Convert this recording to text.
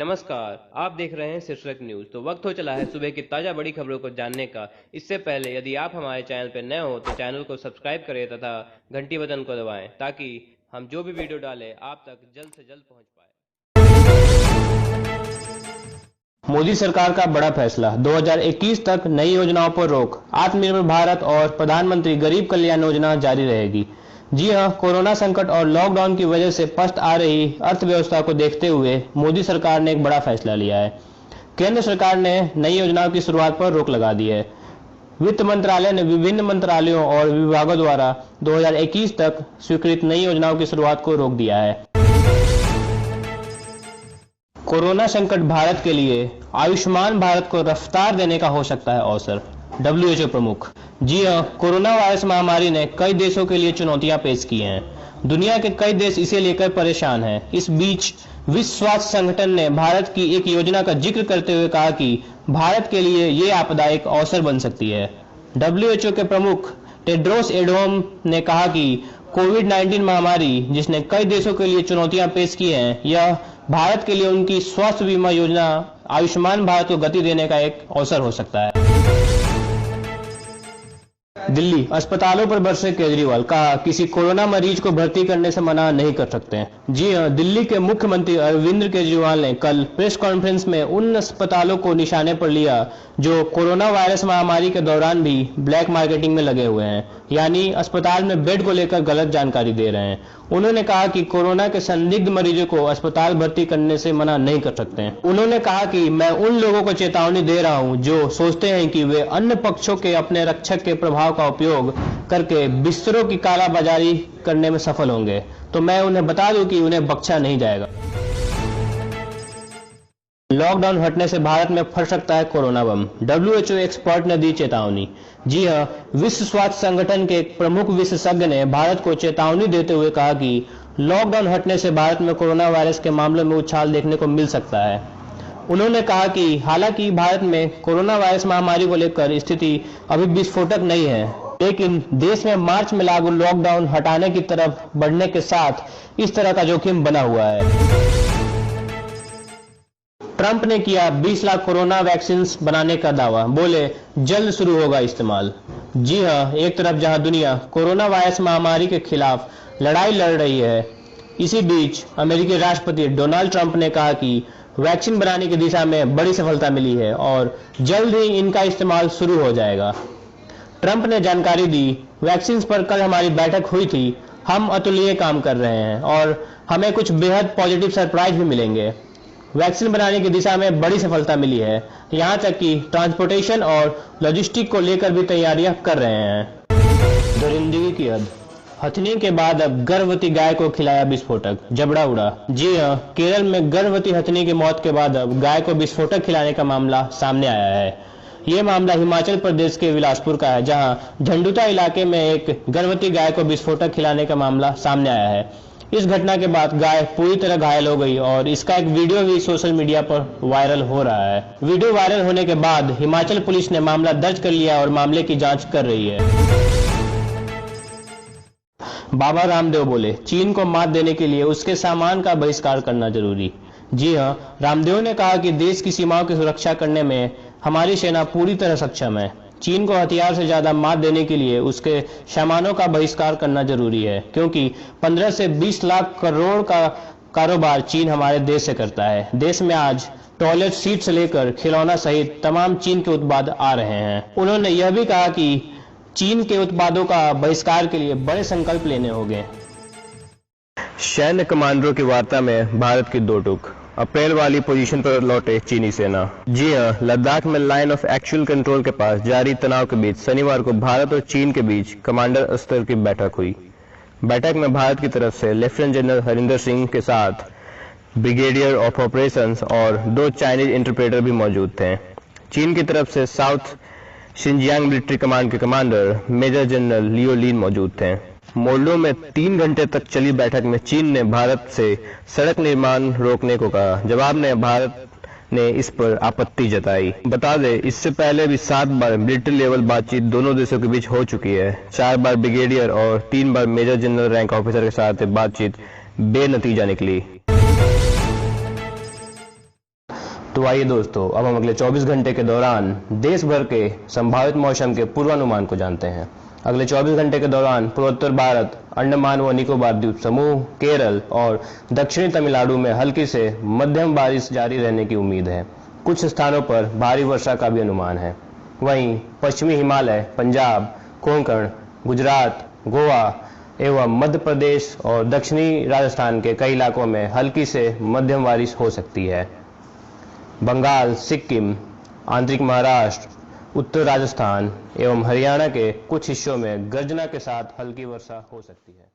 नमस्कार, आप देख रहे हैं शीर्षक न्यूज। तो वक्त हो चला है सुबह की ताजा बड़ी खबरों को जानने का। इससे पहले यदि आप हमारे चैनल पर नए हो तो चैनल को सब्सक्राइब करें तथा घंटी बटन को दबाएं ताकि हम जो भी वीडियो डालें आप तक जल्द से जल्द पहुंच पाए। मोदी सरकार का बड़ा फैसला, 2021 तक नई योजनाओं पर रोक, आत्मनिर्भर भारत और प्रधानमंत्री गरीब कल्याण योजना जारी रहेगी। जी हां, कोरोना संकट और लॉकडाउन की वजह से पस्त आ रही अर्थव्यवस्था को देखते हुए मोदी सरकार ने एक बड़ा फैसला लिया है। केंद्र सरकार ने नई योजनाओं की शुरुआत पर रोक लगा दी है। वित्त मंत्रालय ने विभिन्न मंत्रालयों और विभागों द्वारा 2021 तक स्वीकृत नई योजनाओं की शुरुआत को रोक दिया है। कोरोना संकट भारत के लिए आयुष्मान भारत को रफ्तार देने का हो सकता है अवसर, WHO प्रमुख। जी हां, कोरोना वायरस महामारी ने कई देशों के लिए चुनौतियां पेश की हैं। दुनिया के कई देश इसे लेकर परेशान हैं। इस बीच विश्व स्वास्थ्य संगठन ने भारत की एक योजना का जिक्र करते हुए कहा कि भारत के लिए ये आपदा एक अवसर बन सकती है। WHO के प्रमुख टेड्रोस एडोम ने कहा कि कोविड-19 महामारी, जिसने कई देशों के लिए चुनौतियां पेश की हैं, यह भारत के लिए उनकी स्वास्थ्य बीमा योजना आयुष्मान भारत को गति देने का एक अवसर हो सकता है। दिल्ली अस्पतालों पर बरसे केजरीवाल, कहा किसी कोरोना मरीज को भर्ती करने से मना नहीं कर सकते। जी हां, दिल्ली के मुख्यमंत्री अरविंद केजरीवाल ने कल प्रेस कॉन्फ्रेंस में उन अस्पतालों को निशाने पर लिया जो कोरोना वायरस महामारी के दौरान भी ब्लैक मार्केटिंग में लगे हुए हैं, यानी अस्पताल में बेड को लेकर गलत जानकारी दे रहे हैं। उन्होंने कहा कि कोरोना के संदिग्ध मरीजों को अस्पताल भर्ती करने से मना नहीं कर सकते। उन्होंने कहा कि मैं उन लोगों को चेतावनी दे रहा हूं जो सोचते हैं कि वे अन्य पक्षों के अपने रक्षक के प्रभाव का उपयोग करके बिस्तरों की कालाबाजारी करने में सफल होंगे, तो मैं उन्हें बता दूं कि उन्हें बख्शा नहीं जाएगा। लॉकडाउन हटने से भारत में फट सकता है कोरोना बम, WHO एक्सपर्ट ने दी चेतावनी। जी हां, विश्व स्वास्थ्य संगठन के एक प्रमुख विशेषज्ञ ने भारत को चेतावनी देते हुए कहा कि लॉकडाउन हटने से भारत में कोरोना वायरस के मामलों में उछाल देखने को मिल सकता है। उन्होंने कहा कि हालांकि भारत में कोरोना वायरस महामारी को लेकर स्थिति अभी विस्फोटक नहीं है, लेकिन देश में मार्च में लागू लॉकडाउन हटाने की तरफ बढ़ने के साथ इस तरह का जोखिम बना हुआ है। ट्रंप ने किया 20 लाख कोरोना वैक्सीन बनाने का दावा, बोले जल्द शुरू होगा इस्तेमाल। जी हां, एक तरफ जहां दुनिया कोरोना वायरस महामारी के खिलाफ लड़ाई लड़ रही है, इसी बीच अमेरिकी राष्ट्रपति डोनाल्ड ट्रंप ने कहा कि वैक्सीन बनाने की दिशा में बड़ी सफलता मिली है और जल्द ही इनका इस्तेमाल शुरू हो जाएगा। ट्रंप ने जानकारी दी, वैक्सीन पर कल हमारी बैठक हुई थी, हम अतुलनीय काम कर रहे हैं और हमें कुछ बेहद पॉजिटिव सरप्राइज भी मिलेंगे। वैक्सीन बनाने की दिशा में बड़ी सफलता मिली है, यहां तक कि ट्रांसपोर्टेशन और लॉजिस्टिक को लेकर भी तैयारियां कर रहे हैं। दरिंदगी की हद, हथनी के बाद अब गर्भवती गाय को खिलाया विस्फोटक, जबड़ा उड़ा। जी हां, केरल में गर्भवती हथनी की मौत के बाद अब गाय को विस्फोटक खिलाने का मामला सामने आया है। यह मामला हिमाचल प्रदेश के बिलासपुर का है, जहां झंडुता इलाके में एक गर्भवती गाय को विस्फोटक खिलाने का मामला सामने आया है। इस घटना के बाद गाय पूरी तरह घायल हो गई और इसका एक वीडियो भी सोशल मीडिया पर वायरल हो रहा है। वीडियो वायरल होने के बाद हिमाचल पुलिस ने मामला दर्ज कर लिया और मामले की जांच कर रही है। बाबा रामदेव बोले, चीन को मात देने के लिए उसके सामान का बहिष्कार करना जरूरी। जी हां, रामदेव ने कहा कि देश की सीमाओं की सुरक्षा करने में हमारी सेना पूरी तरह सक्षम है। चीन को हथियार से ज्यादा मात देने के लिए उसके सामानों का बहिष्कार करना जरूरी है, क्योंकि 15 से 20 लाख करोड़ का कारोबार चीन हमारे देश से करता है। देश में आज टॉयलेट सीट से लेकर खिलौना सहित तमाम चीन के उत्पाद आ रहे हैं। उन्होंने यह भी कहा कि चीन के उत्पादों का बहिष्कार के लिए बड़े संकल्प लेने होंगे। सैन्य कमांडरों की वार्ता में भारत की दो टूक, अप्रैल वाली पोजीशन पर लौटे चीनी सेना। जी हां, लद्दाख में लाइन ऑफ एक्चुअल कंट्रोल के पास जारी तनाव के बीच शनिवार को भारत और चीन के बीच कमांडर स्तर की बैठक हुई। बैठक में भारत की तरफ से लेफ्टिनेंट जनरल हरिंदर सिंह के साथ ब्रिगेडियर ऑफ ऑपरेशंस और 2 चाइनीज इंटरप्रेटर भी मौजूद थे। चीन की तरफ से साउथ शिनजियांग मिलिट्री कमांड के कमांडर मेजर जनरल लियो लिन मौजूद थे। मोल्डो में 3 घंटे तक चली बैठक में चीन ने भारत से सड़क निर्माण रोकने को कहा। जवाब में भारत ने इस पर आपत्ति जताई। बता दें, इससे पहले भी 7 बार मिलिट्री लेवल बातचीत दोनों देशों के बीच हो चुकी है। 4 बार ब्रिगेडियर और 3 बार मेजर जनरल रैंक ऑफिसर के साथ बातचीत बेनतीजा निकली। तो आइए दोस्तों, अब हम अगले 24 घंटे के दौरान देश भर के संभावित मौसम के पूर्वानुमान को जानते हैं। अगले 24 घंटे के दौरान पूर्वोत्तर भारत, अंडमान व निकोबार द्वीप समूह, केरल और दक्षिणी तमिलनाडु में हल्की से मध्यम बारिश जारी रहने की उम्मीद है। कुछ स्थानों पर भारी वर्षा का भी अनुमान है। वहीं पश्चिमी हिमालय, पंजाब, कोंकण, गुजरात, गोवा एवं मध्य प्रदेश और दक्षिणी राजस्थान के कई इलाकों में हल्की से मध्यम बारिश हो सकती है। बंगाल, सिक्किम, आंतरिक महाराष्ट्र, उत्तर राजस्थान एवं हरियाणा के कुछ हिस्सों में गर्जना के साथ हल्की वर्षा हो सकती है।